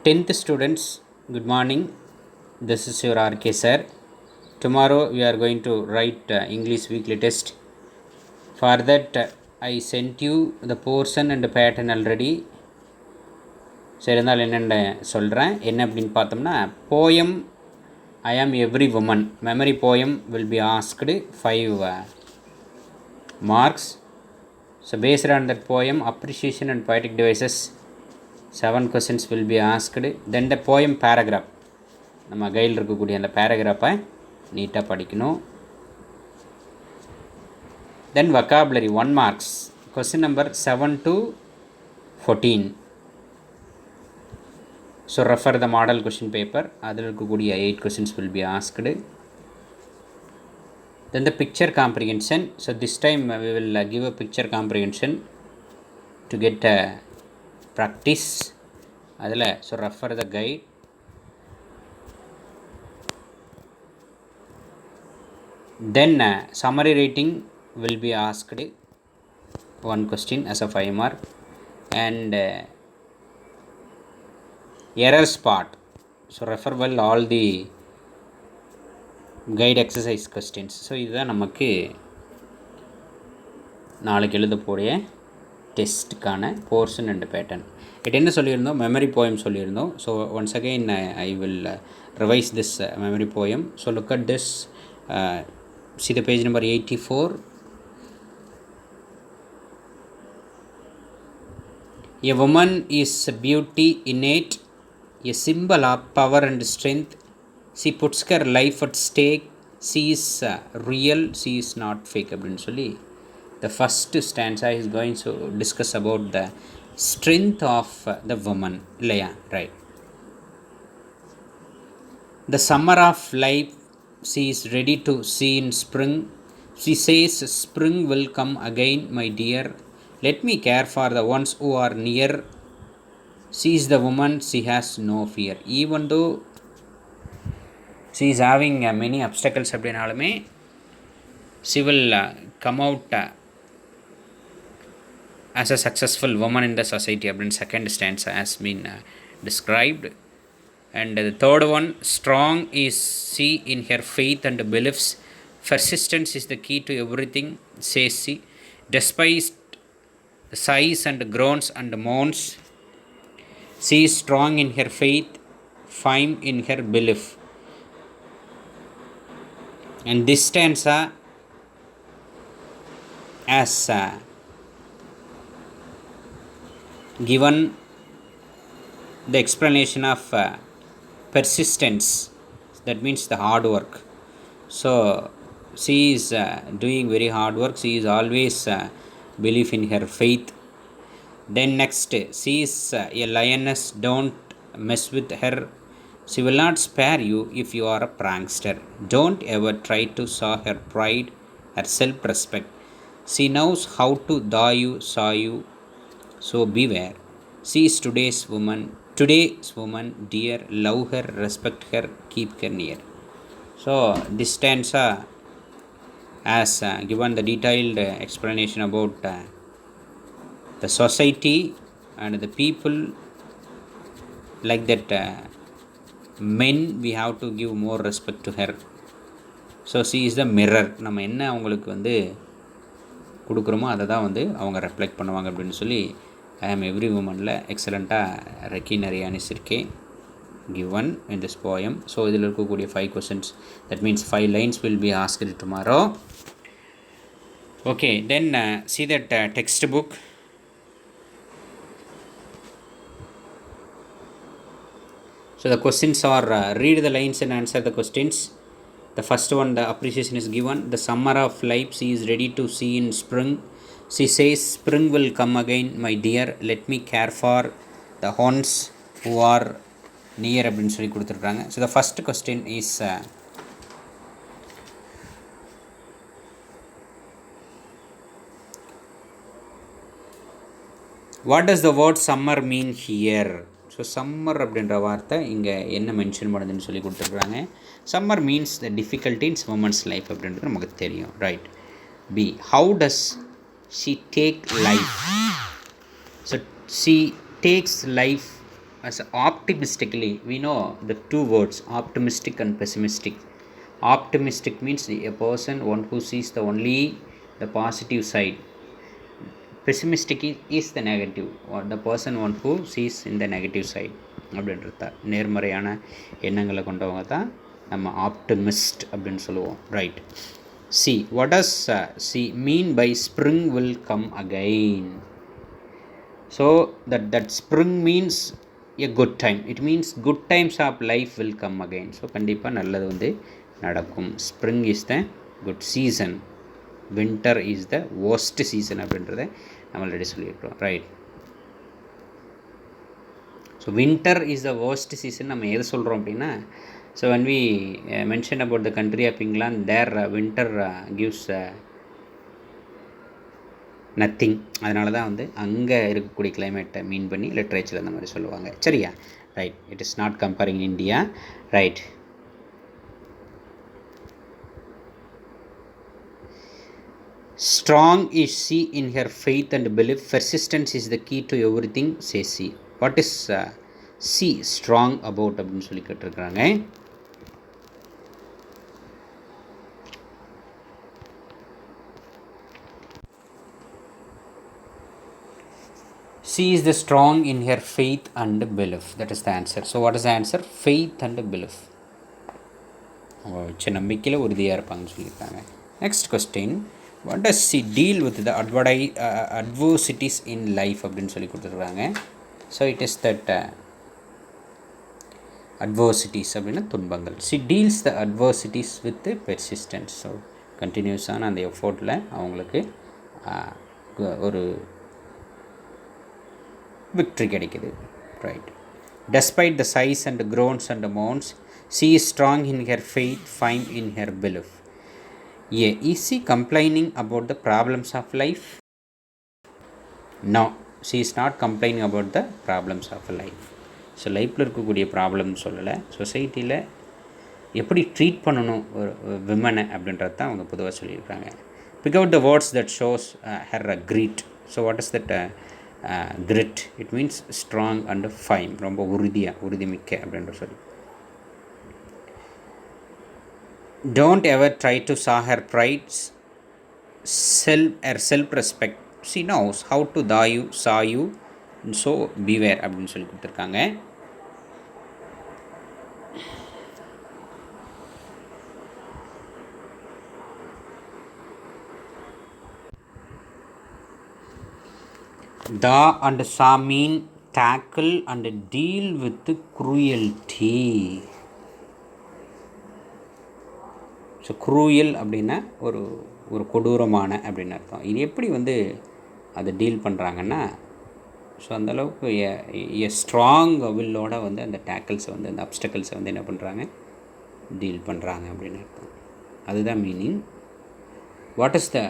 10th students, good morning. This is your RK sir. Tomorrow we are going to write English weekly test. For that I sent you the portion and the pattern already. சரி இருந்தாலும் என்னென்ன சொல்கிறேன். என்ன அப்படின்னு பார்த்தோம்னா, poem I am every woman memory poem will be asked 5 marks. So based on that poem, appreciation and poetic devices 7 questions will be asked. Then the poem paragraph, நம்ம கையில் இருக்கக்கூடிய அந்த பேராகிராஃபை நீட்டாக படிக்கணும். தென் vocabulary 1 marks, question number 7 to 14. So refer the model question paper, அதில் இருக்கக்கூடிய 8 questions will be asked. Then the picture comprehension. So this time we will give a picture comprehension to get practice. அதில் so refer the guide. Then summary rating will be asked, 1 question as a 5 mark. And error spot, so refer well all the guide exercise questions. So இதுதான் நமக்கு நாளைக்கு எழுதக்கூடிய டெஸ்ட்டுக்கான portion and pattern. It என்ன சொல்லியிருந்தோம், memory poem சொல்லியிருந்தோம். So once again I will revise this memory poem. So look at this, see the page number 84. A woman is beauty innate, a symbol of power and strength. She puts her life at stake. She is real, she is not fake. அப்படின்னு சொல்லி the first stanza is going to discuss about the strength of the woman. இல்லையா? Right. The summer of life, she is ready to see in spring. She says spring will come again, my dear. Let me care for the ones who are near. She is the woman, she has no fear. Even though she is having many obstacles அப்படினாலுமே she will come out as a successful woman in the society. அப்படின்னு second stanza has been described. And the third one, strong is she in her faith and beliefs. Persistence is the key to everything, says she. Despite sighs and groans and moans, she is strong in her faith, firm in her belief. And this stanza as given the explanation of persistence, that means the hard work. So she is doing very hard work, she is always belief in her faith. Then next, she is a lioness, don't mess with her, she will not spare you if you are a prankster. Don't ever try to saw her pride, her self-respect. She knows how to saw you, so beware. She is today's woman, dear, love her, respect her, keep her near. So this stanza has given the detailed explanation about the society and the people, like that men we have to give more respect to her. So she is the mirror. நம்ம என்ன அவங்களுக்கு வந்து கொடுக்குறோமோ அதை தான் வந்து அவங்க reflect பண்ணுவாங்க அப்படின்னு சொல்லி ஐ ஆம் எவ்ரி உமனில் எக்ஸலண்ட்டாக ரெக்கி நிறைய அனுப்பிச்சிருக்கேன் given in this poem. So இதில் இருக்கக்கூடிய 5 questions, that means 5 lines will be asked tomorrow. Okay, then see that textbook. So the questions are read the lines and answer the questions. The first one, the appreciation is given. The summer of life, she is ready to see in spring. She says spring will come again, my dear. Let me care for the ones who are near அப்படின்னு சொல்லி கொடுத்துருக்காங்க. So the first question is what does the word summer mean here? So summer அப்படின்ற வார்த்தை இங்கே என்ன mention பண்ணுதுன்னு சொல்லி கொடுத்துருக்குறாங்க. Summer means the difficulty in women's life அப்படின்றது நமக்கு தெரியும், right. B, how does she take life? So she takes life as optimistically, we know the two words optimistic and pessimistic. Optimistic means a person one who sees the only the positive side. Pessimistic is the negative, or the person one who sees in the negative side. அப்படின்றத நேர்மறையான எண்ணங்களை கொண்டவங்க தான் நம்ம optimist அப்படின்னு சொல்லுவோம். Right. See what does she mean by spring will come again? So that spring means a good time. It means good times of life will come again. So கண்டிப்பாக நல்லது வந்து நடக்கும். Spring is the good season, winter is the worst season அப்படின்றத நம்ம already சொல்லியிருக்கிறோம். Right. So winter is the worst season நம்ம எது சொல்கிறோம் அப்படின்னா, so when we mention about the country of England, their winter gives nothing. அதனால தான் வந்து அங்கே இருக்கக்கூடிய கிளைமேட்டை மீன் பண்ணி லிட்ரேச்சர் அந்த மாதிரி சொல்லுவாங்க. சரியா? Right. It is not comparing India. Right. Strong is she in her faith and belief. Persistence is the key to everything, says she. What is she strong about அப்படின்னு சொல்லி கேட்டிருக்கிறாங்க. She is the strong in her faith and belief. That is the answer. So what is the answer? Faith and belief. வச்ச நம்பிக்கையில் உறுதியாக இருப்பாங்கன்னு சொல்லியிருக்காங்க. Next question, what does she deal with the adversities in life அப்படின்னு சொல்லி கொடுத்துருக்காங்க. So it is that adversities அப்படின்னா துன்பங்கள். She deals the adversities with persistence. So கண்டினியூஸான அந்த எஃபோர்ட்டில் அவங்களுக்கு ஒரு விக்ட்ரி கிடைக்குது. Right. Despite the sighs and groans and moans, she is strong in her faith, firm in her belief. Yeah, is she complaining about the problems of life? No, she is not complaining about the problems of life. So லைஃப்பில் இருக்கக்கூடிய problem சொல்லலை, சொசைட்டியில் எப்படி treat பண்ணணும் ஒரு விமனை அப்படின்றது தான் அவங்க பொதுவாக சொல்லியிருக்காங்க. Pick out the words that shows her grit. So what is that grit? It means strong and firm, ரொம்ப உறுதிமிக்க அப்படின்ற சொல்லி. Don't ever try to saw her pride, self-respect. She knows how to saw you, so beware அப்படின்னு சொல்லி கொடுத்துருக்காங்க. Da and saw mean tackle and deal with cruelty. So cruel அப்படின்னா ஒரு கொடூரமான அப்படின்னு அர்த்தம். இது எப்படி வந்து அதை டீல் பண்ணுறாங்கன்னா, ஸோ அந்தளவுக்கு எ ஸ்ட்ராங் வில்லோட வந்து அந்த டேக்கிள்ஸை வந்து அந்த அப்டக்கிள்ஸை வந்து என்ன பண்ணுறாங்க, டீல் பண்ணுறாங்க அப்படின்னு அர்த்தம். அதுதான் meaning. What is the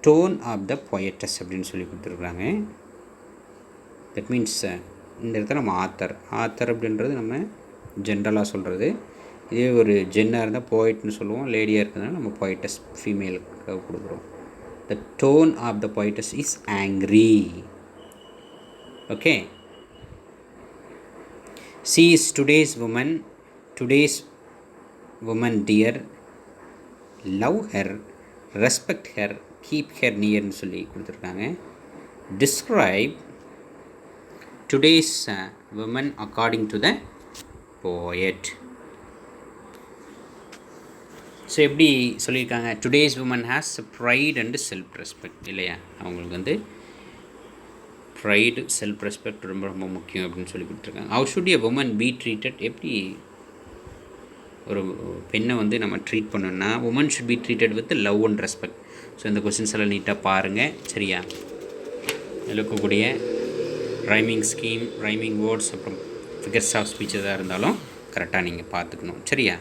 tone of the poetess அப்படின்னு சொல்லி கொடுத்துருக்குறாங்க. தட் மீன்ஸ் இந்த இடத்துல நம்ம ஆத்தர் அப்படின்றது நம்ம ஜென்ரலாக சொல்கிறது. இதே ஒரு ஜென்னாக இருந்தால் போய்ட்னு சொல்லுவோம், லேடியாக இருக்கிறதுனால நம்ம பொயட்டஸ் ஃபீமேலுக்கு கொடுக்குறோம். The tone of the poetess is angry. Okay. She is today's woman dear, love her, respect her, keep her நியர்னு சொல்லி கொடுத்துருக்காங்க. Describe today's woman according to the poet. So எப்படி சொல்லியிருக்காங்க, today's woman has pride and self respect இல்லையா? அவங்களுக்கு வந்து pride self respect ரொம்ப ரொம்ப முக்கியம் அப்படின்னு சொல்லி கொடுத்துருக்காங்க. How should a woman be treated? எப்படி ஒரு பெண்ணை வந்து நம்ம ட்ரீட் பண்ணோன்னா, woman should be treated with love and respect. So இந்த கொஸ்டின்ஸ் எல்லாம் நீட்டாக பாருங்கள். சரியா? இருக்கக்கூடிய ரைமிங் ஸ்கீம், ரைமிங் வேர்ட்ஸ், அப்புறம் ஃபிகர்ஸ் ஆஃப் ஸ்பீச் எதாக இருந்தாலும் கரெக்டாக நீங்கள் பார்த்துக்கணும். சரியா?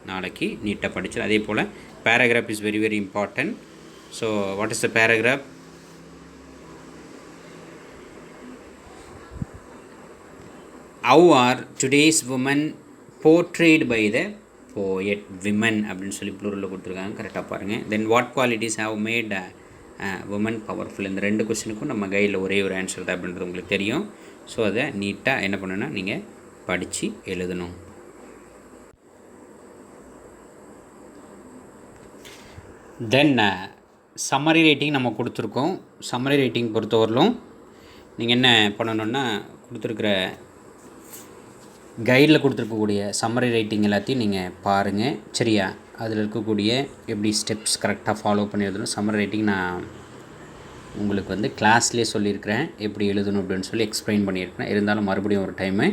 நாளைக்கு நீட்டாக படிச்சு. அதே போல் paragraph is very very important. So what is the paragraph? How are today's women portrayed by the poet? Women அப்படின்னு சொல்லி ப்ளூரலில் கொடுத்துருக்காங்க, கரெக்டாக பாருங்கள். Then what qualities have made women powerful? இந்த ரெண்டு கொஸ்டினுக்கும் நம்ம கையில் ஒரே ஒரு ஆன்சர் தான் அப்படின்றது உங்களுக்கு தெரியும். ஸோ அதை நீட்டாக என்ன பண்ணணுன்னா நீங்கள் படித்து எழுதணும். தென் சம்மரி ரைட்டிங் நம்ம கொடுத்துருக்கோம். சம்மரி ரைட்டிங் பொறுத்தவரையிலும் நீங்கள் என்ன பண்ணணுன்னா கொடுத்துருக்குற கைடில் கொடுத்துருக்கக்கூடிய சம்மரி ரைட்டிங் எல்லாத்தையும் நீங்கள் பாருங்கள். சரியா? அதில் இருக்கக்கூடிய எப்படி ஸ்டெப்ஸ் கரெக்டாக ஃபாலோ பண்ணி எழுதணும். சம்மரி ரைட்டிங் நான் உங்களுக்கு வந்து கிளாஸ்லேயே சொல்லியிருக்கிறேன் எப்படி எழுதணும் அப்படின்னு சொல்லி எக்ஸ்பிளைன் பண்ணியிருக்கிறேன். இருந்தாலும் மறுபடியும் ஒரு டைமு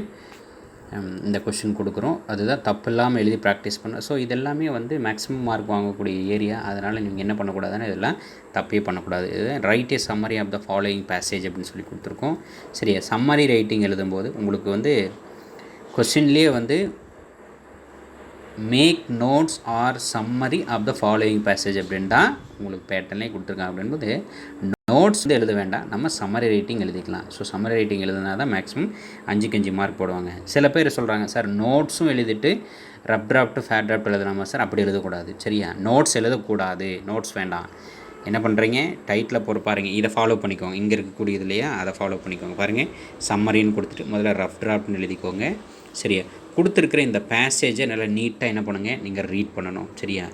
இந்த கொஷின் கொடுக்குறோம். அதுதான் தப்பு இல்லாமல் எழுதி ப்ராக்டிஸ் பண்ண. ஸோ இதெல்லாமே வந்து மேக்ஸிமம் மார்க் வாங்கக்கூடிய ஏரியா. அதனால் நீங்கள் என்ன பண்ணக்கூடாதுன்னா இதெல்லாம் தப்பே பண்ணக்கூடாது. இது write a summary of the following passage அப்படின்னு சொல்லி கொடுத்துருக்கோம். சரியா? சம்மரி ரைட்டிங் எழுதும்போது உங்களுக்கு வந்து கொஷின்லேயே வந்து make notes or summary of the following passage அப்படின்னு தான் உங்களுக்கு பேட்டர்னே கொடுத்துருக்காங்க. அப்படின்போது நோட்ஸ் வந்து எழுத வேண்டாம், நம்ம சம்மரி ரைட்டிங் எழுதிக்கலாம். ஸோ சம்மரி ரைட்டிங் எழுதுனா தான் மேக்ஸிமம் 5க்கு 5 மார்க் போடுவாங்க. சில பேர் சொல்கிறாங்க சார் நோட்ஸும் எழுதிட்டு ரப் டிராஃப்ட் ஃபேட் டிராஃப்ட் எழுதலாமா சார்? அப்படி எழுதக்கூடாது. சரியா? நோட்ஸ் எழுதக்கூடாது, நோட்ஸ் வேண்டாம். என்ன பண்ணுறீங்க, டைட்டில் போட்டு பாருங்கள், இதை ஃபாலோ பண்ணிக்கோங்க. இங்கே இருக்கக்கூடியது இல்லையா, அதை ஃபாலோ பண்ணிக்கோங்க. பாருங்கள், சம்மரின்னு கொடுத்துட்டு முதல்ல ரஃப் டிராஃப்ட்னு எழுதிக்கோங்க. சரியா? கொடுத்துருக்குற இந்த பேசேஜை நல்லா நீட்டாக என்ன பண்ணுங்கள், நீங்கள் ரீட் பண்ணணும். சரியா?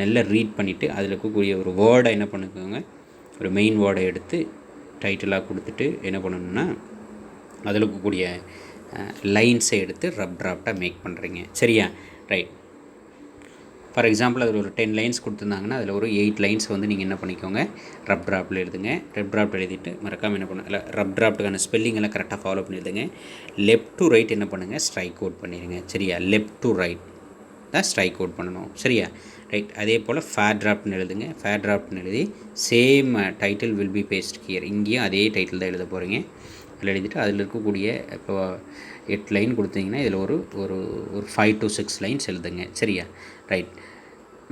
நல்லா ரீட் பண்ணிவிட்டு அதில் இருக்கக்கூடிய ஒரு வேர்டை என்ன பண்ணிக்கோங்க, ஒரு மெயின் வேர்டை எடுத்து டைட்டிலாக கொடுத்துட்டு என்ன பண்ணணுன்னா அதில் இருக்கக்கூடிய லைன்ஸை எடுத்து ரப் டிராஃப்டாக மேக் பண்ணுறீங்க. சரியா? ரைட். ஃபார் எக்ஸாம்பிள் அதில் ஒரு 10 லைன்ஸ் கொடுத்துருந்தாங்கன்னா அதில் ஒரு 8 லைன்ஸ் வந்து நீங்கள் என்ன பண்ணிக்கோங்க, ரப் டிராஃப்டில் எழுதுங்க. ரப் டிராஃப்ட் எழுதிட்டு மறக்காமல் என்ன பண்ணுங்க, இல்லை ரப் டிராஃப்ட்டுக்கான ஸ்பெல்லிங் எல்லாம் கரெக்டாக ஃபாலோ பண்ணிடுங்க. லெஃப்ட் டு ரைட் என்ன பண்ணுங்கள், ஸ்ட்ரைக் அவுட் பண்ணிடுங்க. சரியா? லெஃப்ட் டு ரைட் தான் ஸ்ட்ரைக் அவுட் பண்ணணும். சரியா? ரைட். அதே போல் ஃபேர் டிராஃப்ட்னு எழுதுங்க. ஃபேர் டிராஃப்ட்னு எழுதி same title will be based here. இங்கேயும் அதே டைட்டில் தான் எழுத போகிறீங்க. அதில் எழுதிட்டு அதில் இருக்கக்கூடிய இப்போ 8 லைன் கொடுத்தீங்கன்னா இதில் ஒரு ஒரு ஒரு 5 to 6 லைன்ஸ் எழுதுங்க. சரியா? ரைட்.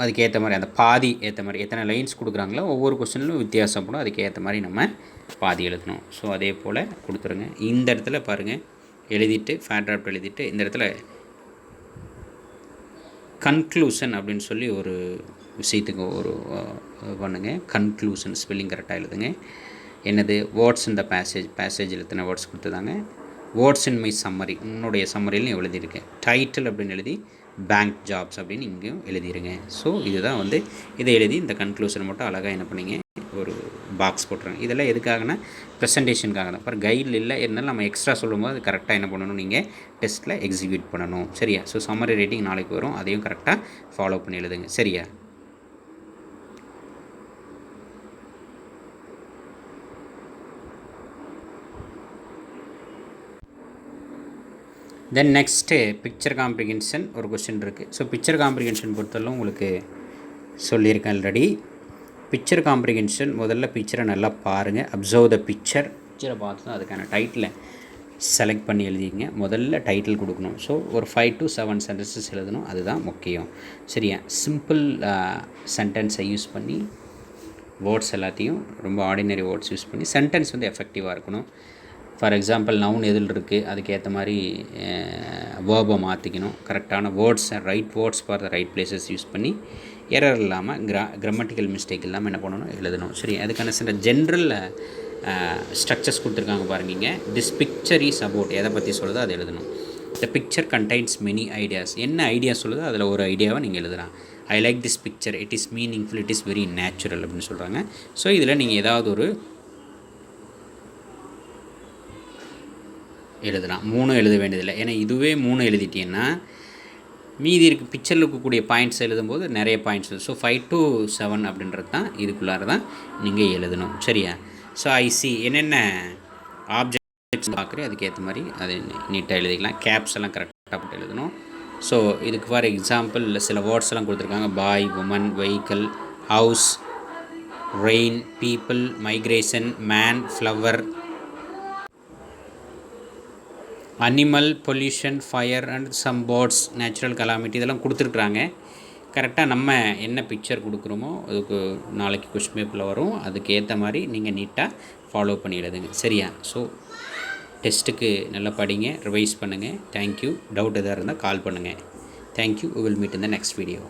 அதுக்கு ஏற்ற மாதிரி அந்த பாதி ஏற்ற மாதிரி எத்தனை லைன்ஸ் கொடுக்குறாங்களோ ஒவ்வொரு கொஸ்டின்லும் வித்தியாசப்படும். அதுக்கு ஏற்ற மாதிரி நம்ம பாதி எழுதணும். ஸோ அதே போல் கொடுத்துருங்க. இந்த இடத்துல பாருங்கள், எழுதிட்டு ஃபேர் டிராஃப்ட் எழுதிட்டு இந்த இடத்துல கன்க்ளூஷன் அப்படின்னு சொல்லி ஒரு விஷயத்துக்கு ஒரு பண்ணுங்கள். கன்க்ளூஷன் ஸ்பெல்லிங் கரெக்டாக எழுதுங்க. என்னது, வேர்ட்ஸ் இந்த பேசேஜில் எத்தனை வேர்ட்ஸ் கொடுத்துதாங்க, வேர்ட்ஸ் இன் மை சம்மரி, உன்னுடைய சம்மரியில் நான் எழுதியிருக்கேன். டைட்டில் அப்படின்னு எழுதி பேங்க் ஜாப்ஸ் அப்படின்னு இங்கேயும் எழுதிடுங்க. ஸோ இதுதான் வந்து இதை எழுதி இந்த கன்க்ளூஷன் மட்டும் அழகாக என்ன பண்ணிங்க, ஒரு பாக்ஸ் போட்டுருங்க. இதெல்லாம் எதுக்காகனா ப்ரெசன்டேஷனுக்காக தான். அப்புறம் கைடில் இல்லை இருந்தாலும் நம்ம எக்ஸ்ட்ரா சொல்லும்போது அது கரெக்டாக என்ன பண்ணணும், நீங்கள் டெஸ்ட்டில் எக்ஸிக்யூட் பண்ணணும். சரியா? ஸோ சம்மரி ரைட்டிங் நாளைக்கு வரும், அதையும் கரெக்டாக ஃபாலோ பண்ணி எழுதுங்க. சரியா? தென் நெக்ஸ்ட்டு பிக்சர் காம்ப்ரிஹென்ஷன் ஒரு கொஸ்டின் இருக்குது. ஸோ பிக்சர் காம்ப்ரிஹென்ஷன் பொறுத்தவரைக்கும் உங்களுக்கு சொல்லியிருக்கேன் ஆல்ரெடி. பிக்சர் காம்ப்ரிஹென்ஷன் முதல்ல பிக்சரை நல்லா பாருங்கள். அப்சர்வ் த பிக்சரை பார்த்து தான் அதுக்கான டைட்டிலை செலக்ட் பண்ணி எழுதிங்க. முதல்ல டைட்டில் கொடுக்கணும். ஸோ ஒரு 5 to 7 சென்டென்சஸ் எழுதணும், அதுதான் முக்கியம். சரியா? சிம்பிள் சென்டென்ஸை யூஸ் பண்ணி வேர்ட்ஸ் எல்லாத்தையும் ரொம்ப ஆர்டினரி வேர்ட்ஸ் யூஸ் பண்ணி சென்டென்ஸ் வந்து எஃபெக்டிவாக இருக்கணும். ஃபார் எக்ஸாம்பிள் நவுன் எதில் இருக்குது அதுக்கேற்ற மாதிரி வேர்பை மாற்றிக்கணும். கரெக்டான words, right words for the right places use பண்ணி எரர் இல்லாமல் கிராமட்டிக்கல் மிஸ்டேக் இல்லாமல் என்ன பண்ணணும், எழுதணும். சரி? அதுக்கான சில ஜென்ரல் ஸ்ட்ரக்சர்ஸ் கொடுத்துருக்காங்க பாருங்க. திஸ் பிக்சர் இஸ் அபவுட், எதை பற்றி சொல்லுதோ அதை எழுதணும். The picture contains many ideas, என்ன ஐடியா சொல்லுதோ அதில் ஒரு ஐடியாவை நீங்கள் எழுதலாம். I like this picture, it is meaningful, it is very natural அப்படின்னு சொல்கிறாங்க. ஸோ இதில் நீங்கள் ஏதாவது ஒரு எழுதலாம். 3 எழுத வேண்டியதில்லை. ஏன்னா இதுவே 3 எழுதிட்டீங்கன்னா மீதி இருக்குது பிக்சரில் இருக்கக்கூடிய பாயிண்ட்ஸ் எழுதும்போது நிறைய பாயிண்ட்ஸ். ஸோ 5 to 7 அப்படின்றது தான் இதுக்குள்ளார தான் நீங்கள் எழுதணும். சரியா? ஸோ ஐசி என்னென்ன ஆப்ஜெக்ட்ஸ் பார்க்குறேன் அதுக்கேற்ற மாதிரி அதை நீட்டாக எழுதிக்கலாம். கேப்ஸ் எல்லாம் கரெக்டாக போட்டு எழுதணும். ஸோ இதுக்கு ஃபார் எக்ஸாம்பிள் சில வேர்ட்ஸ் எல்லாம் கொடுத்துருக்காங்க. Boy, woman, vehicle, house, rain, people, migration, man, flower, animal, pollution, fire and some birds, natural calamity, இதெல்லாம் கொடுத்துருக்குறாங்க. கரெக்டாக நம்ம என்ன பிக்சர் கொடுக்குறோமோ அதுக்கு நாளைக்கு கொஸ்டின் பேப்பரில் வரும். அதுக்கு ஏற்ற மாதிரி நீங்கள் நீட்டாக ஃபாலோ பண்ணி எழுதுங்க. சரியா? ஸோ டெஸ்ட்டுக்கு நல்லா படிங்க, ரிவைஸ் பண்ணுங்கள். தேங்க்யூ. டவுட் எதாக இருந்தால் கால் பண்ணுங்கள். Thank you. We will meet in the next video.